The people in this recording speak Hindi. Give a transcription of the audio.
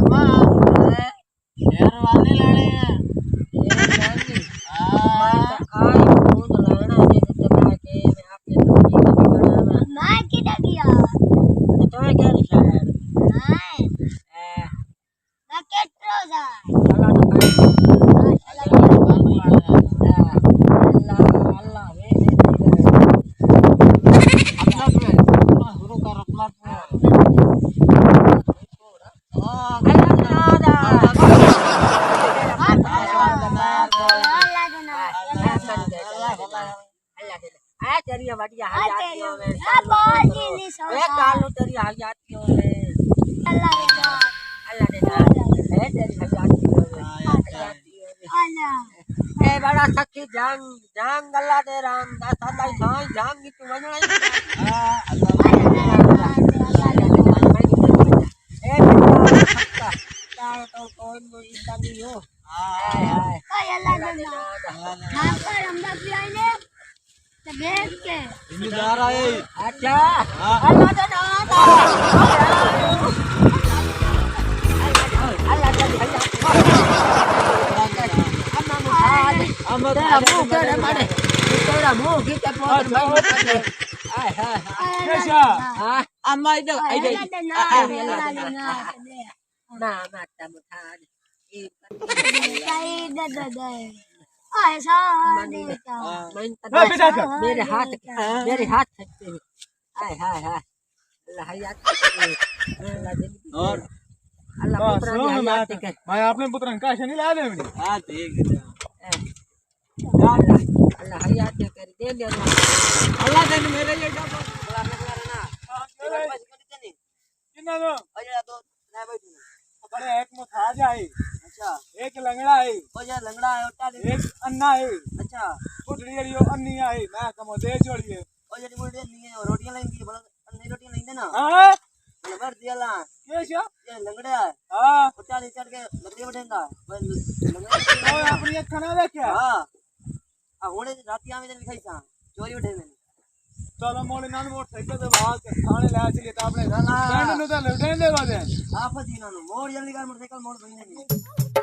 अम्मा यार वाले लड़े हैं बढ़िया कालू तेरी हयाती हो अल्लाह ए बड़ा सखी जंग जंग अल्लाह दे राम दा सादा भाई जंग तू वणा ए बेटा तो कोई मुइदा नहीं हो अल्लाह दे नाम पर हम भी आइले देख के जिम्मेदार आए अच्छा अल्लाह दे नाम अल्लाह दे तेरा मुंह केड़े मारे तेरा मुंह खींचे पोर भाई हाय हाय कैसा हां अम्मा इधर आई ना माता मुठा ई दे दे दे ऐसा देता मेरे हाथ हाय हाय हाय अल्लाह हयात अल्लाह दिन और अल्लाह पुत्र की हयात के भाई आपने पुत्र का नहीं लाया दे हां ठीक है अल्लाह हयात कर दे अल्लाह दिन मेरे ये डबो ना कितना दो अजरा दो ना बैठो अरे एक मुठा जाए अच्छा एक लंगड़ा है ओ जा लंगड़ा है ओटा एक अन्ना है अच्छा पुटड़ी वाली अन्नी है मैं कमो दे जोड़िए ओ जड़ी बोलदे नहीं है रोटियां लेंदी बड़ा अन्नी रोटियां लेंदे ना हां नंबर दियाला कैसा ये लंगड़ा है हां ओटा ले चढ़ के लकड़ी बैठेगा और अपनी अख ना देखा हां आ होने राती आवे दिन खाई सा चोरी उठे में चलो मोले नान मोटरसाइकिल से भाग के थाने ले चलिए तो आपने बैंड नु तो लुटेन दे बादे आप जी ना मोड़ जल्दी कर मोटरसाइकिल मोड़ बंदे नहीं